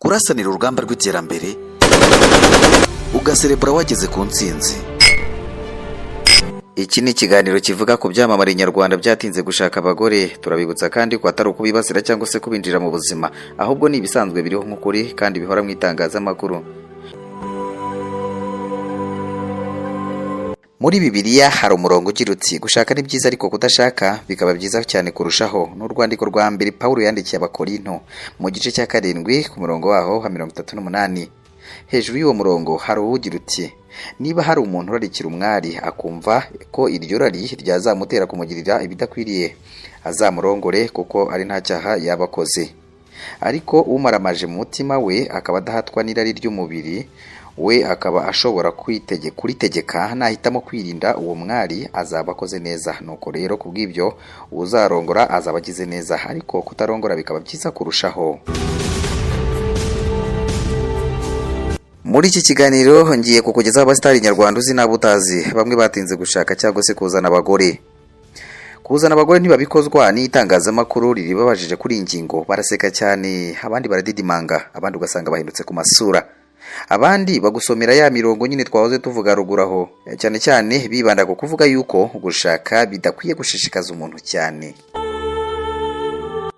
kurasanira urugamba rw'iterambere ugaserebura wageze ku ntsinzi. Iki ni ikiganiro kivuga ku byamamare nyarwanda byatinze gushaka abagore. Turabibutsa kandi ko atari ukubibasira cyangwa se kubinjira mu buzima, ahubwo ni ibisanzwe biriho nk'ukuri kandi bihora mu itangazamakuru. Muri Bibiliya hari umurongo ugira uti gushaka ni byiza ariko kudashaka bikaba byiza cyane kurushaho. N'urwandiko rwa mbere Pawulo yandikiye Abakorinto mu gice cya 7 ku murongo waho wa 38. Hejuru y'uwo murongo hari uwugira uti niba hari umuntu urarikira umwari akumva ko iryo rari ryazamutera kumugirira ibidakwiriye, azamurongore kuko ari nta cyaha yabakoze. Ariko umaramaje mu mutima we akaba adahatwa n'irari ry'umubiri, we akaba ashobora kuritegeka, nahitamo kwirinda uwo mwari azaba akoze neza. Nuko rero kubw'ibyo uzarongora azaba agize neza, ariko kutarongora bikaba byiza kurushaho. Muri iki kiganiro ngiye kukugezaho abasitari nyarwanda uzi n'abo utazi, bamwe batinze gushaka cyangwa se kuzana abagore. Kuzana abagore ntibabikozwa n'itangazamakuru riribabajije kuri ingingo, baraseka cyane, abandi baradidimanga, abandi ugasanga bahindutse ku masura. Abandi bagusomera ya mirongo nyine twahoze tuvuga ruguraho, cyane cyane bibanda ku kuvuga yuko gushaka bidakwiye gushishikaza umuntu cyane.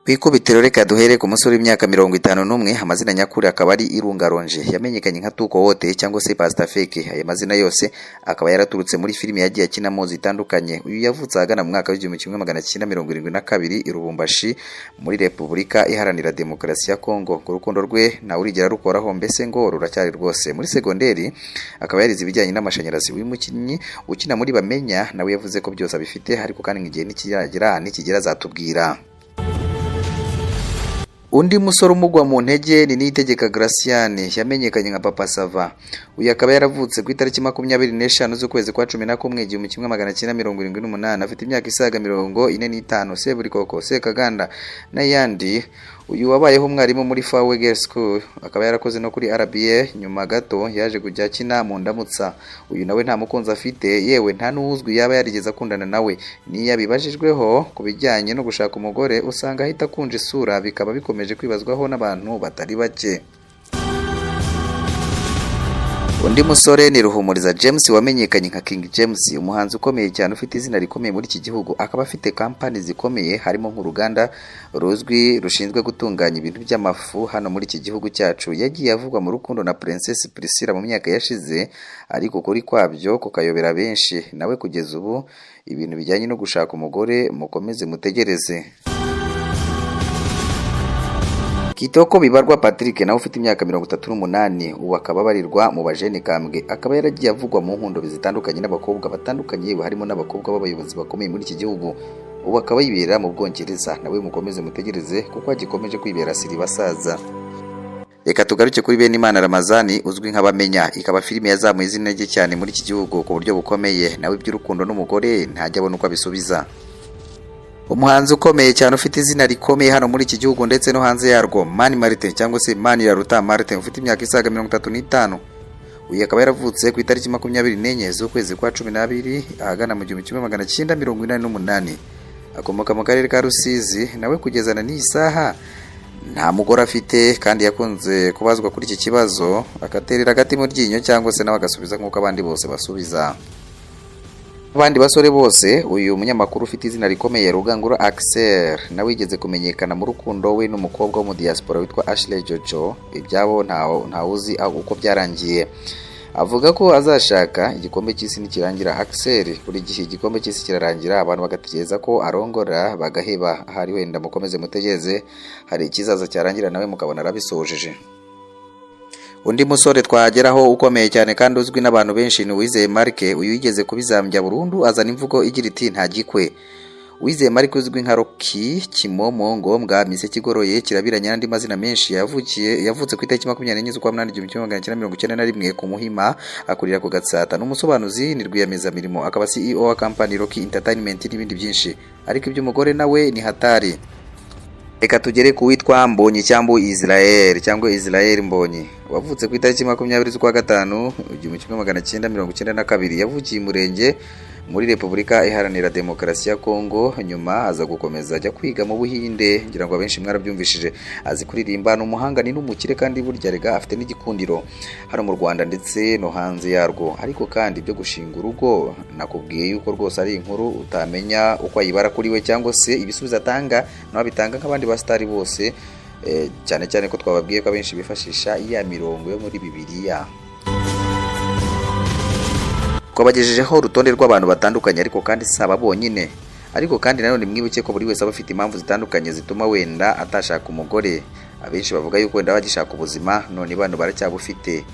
Kwikubitiro reka duhere ku musore w'imyaka 51, amazina nyakuri akaba ari Irunga Ronje, yamenyekanye nka Tuko Wote cyangwa se Pastor Fake. Aya mazina yose akaba yaraturutse muri filime yagiye akinamo zitandukanye. Uyu yavutse agana mu mwaka w'1972 i Lubumbashi muri Repubulika Iharanira Demokarasi ya Kongo. Ku rukundo rwe na urigera rukoraho, mbese ngo ruracyari rwose. Muri segonderi akaba yarize ibijyanye n'amashanyarazi. Uyu mukinnyi ukina muri Bamenya nawe yavuze ko byose abifite, ariko kandi ngiye nikigera zatubwira. Undi musore umugwa mu ntege ni Niyitegeka Graciane, yamenyekanye nka Papa Sava. Uyu akaba yaravutse ku itariki 25 z'ukwezi kwa 11 1978, afite imyaka isaga 45. Seburikoko, Sekaganda n'ayandi. Uyu wabayeho umwarimu muri Fawe Girls School, akaba yarakoze no kuri RBA. Nyuma gato yaje kujya kina mu Ndamutsa. Uyu nawe nta mukunzi afite, yewe nta n'uzwi yaba yarigeze akundana nawe. Niya bibajijweho kubijyanye no gushaka umugore, usanga ahita kunja isura, bikaba bikomeje kwibazwaho n'abantu batari bake. Undi musore ni Ruhumuriza James, wamenyekanye nka King James, umuhanzi ukomeye cyane ufite izina rikomeye muri iki gihugu. Akaba afite kampani zikomeye, harimo nk'uruganda ruzwi rushinzwe gutunganya ibintu by'amafu hano muri iki gihugu cyacu. Yagiye avugwa mu rukundo na Princess Priscilla mu myaka yashize, ariko kuri kwabyo kukayobera benshi. Nawe kugeza ubu ibintu bijyanye no gushaka umugore mukomeze mutegereze. Kitoko Bibarwa Patrick nawe ufite imyaka 38, ubu akaba barirwa mu bajene Kambwe. Akaba yaragiye avugwa mu nkundo zitandukanye n'abakobwa batandukanye, harimo n'abakobwa b'abayobozi bakomeye muri iki gihugu. Ubu akaba yibera mu Bwongereza, nawe mukomeze mutegereze kuko agikomeje kwibera siri basaza. Reka tugaruke kuri Benimana Ramazani uzwi nka Bamenya. Ikaba filime yazamuye izina rye cyane muri iki gihugu ku buryo bukomeye, nawe iby'urukundo n'umugore ntajya abona uko abisubiza. Umuhanzi ukomeye cyane ufite izina rikomeye hano muri iki gihugu ndetse no hanze yarwo, Mani Martin cyangwa se Mani Raruta Martin, ufite imyaka isaga 35. Uyu akaba yaravutse ku itariki 24 z'ukwezi kwa 12 ahagana mu 1988. Akomoka mu karere ka Rusizi, nawe kugezana n'iyi saha nta mugore afite, kandi yakunze kubazwa kuri iki kibazo akaterera agati mu ryinyo cyangwa se nawe agasubiza nk'uko abandi bose basubiza. Abandi basore bose, uyu munyamakuru ufite izina rikomeye Rugangura Axel nawe wigeze kumenyekana mu rukundo we n'umukobwa wo mu diaspora witwa Ashley Jojo. Ibyabo nta uzi uko byarangiye. Avuga ko azashaka igikombe cy'isi nikirangira. Axel buri gihe igikombe cy'isi kirarangira abantu bagategereza ko arongora bagaheba. Hari wenda mukomeze mutegeze, hari ikizaza cyarangira nawe mukabona arabisojeje. Undi musore twageraho ukomeye cyane kandi uzwi n'abantu benshi ni Uwizeye Marke. Uyu yigeze kubizambya burundu azana imvugo igira iti nta gikwe. Uwizeye Marke uzwi nka Rocky, Kimomo, Ngombwa, Mise Kigoroye, Kirabiranya n'andi mazina menshi, yavutse ku itariki 24 z'ukwa 1991 ku Muhima, akurira ku Gatsata. N'umusobanuzi ni rwiyemezamirimo, akaba CEO wa company Rocky Entertainment n'ibindi byinshi. Ariko iby'umugore nawe ni hatari. Reka tugere ku witwa Mbonyi cyangwa Israel cyangwa Israel Mbonyi, wavutse ku itariki 20 z'ukwa 5 1992. Yavukiye muri Repubulika Iharanira Demokarasi ya Kongo, nyuma aza gukomeza ajya kwiga mu Buhinde. Ngira ngo abenshi mwarabyumvishije, azi kuririmba, ni umuhanga, ni n'umukire, kandi burya rega afite n'igikundiro hano mu Rwanda ndetse no hanze yarwo. Ariko kandi byo gushinga urugo, nakubwiye yuko rwose ari inkuru utamenya uko ayibara kuri we, cyangwa se ibisubizo atanga nawe bitanga nk'abandi basitari bose, cyane cyane ko twababwiye ko abenshi bifashisha iya mirongo yo muri Bibiliya. Twabagejejeho urutonde rw'abantu batandukanye, ariko kandi saba bonyine. Ariko kandi nanone mwibuke ko buri wese aba afite impamvu zitandukanye zituma wenda atashaka umugore. Abenshi bavuga yuko wenda bagishaka ubuzima, none bano baracyabufite.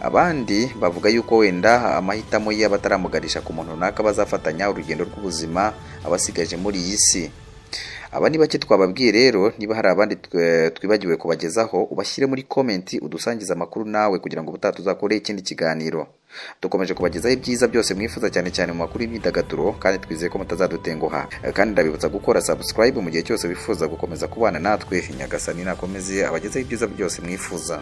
Abandi bavuga yuko wenda amahitamo ye abataramuganisha ku muntu runaka bazafatanya urugendo rw'ubuzima abasigaje muri iyi si. Aba ni bake twababwiye rero. Niba hari abandi twibagiwe kubagezaho, ubashyire muri komenti udusangiza amakuru nawe, kugira ngo ubutaha tuzakore ikindi kiganiro. Dukomeje kubagezaho ibyiza byose mwifuza, cyane cyane mu makuru y'imyidagaduro, kandi twizeye ko mutazadutenguha. Kandi ndabibutsa gukora subscribe mu gihe cyose bifuza gukomeza kubana natwe. Nyagasani nakomeze abagezaho ibyiza byose mwifuza.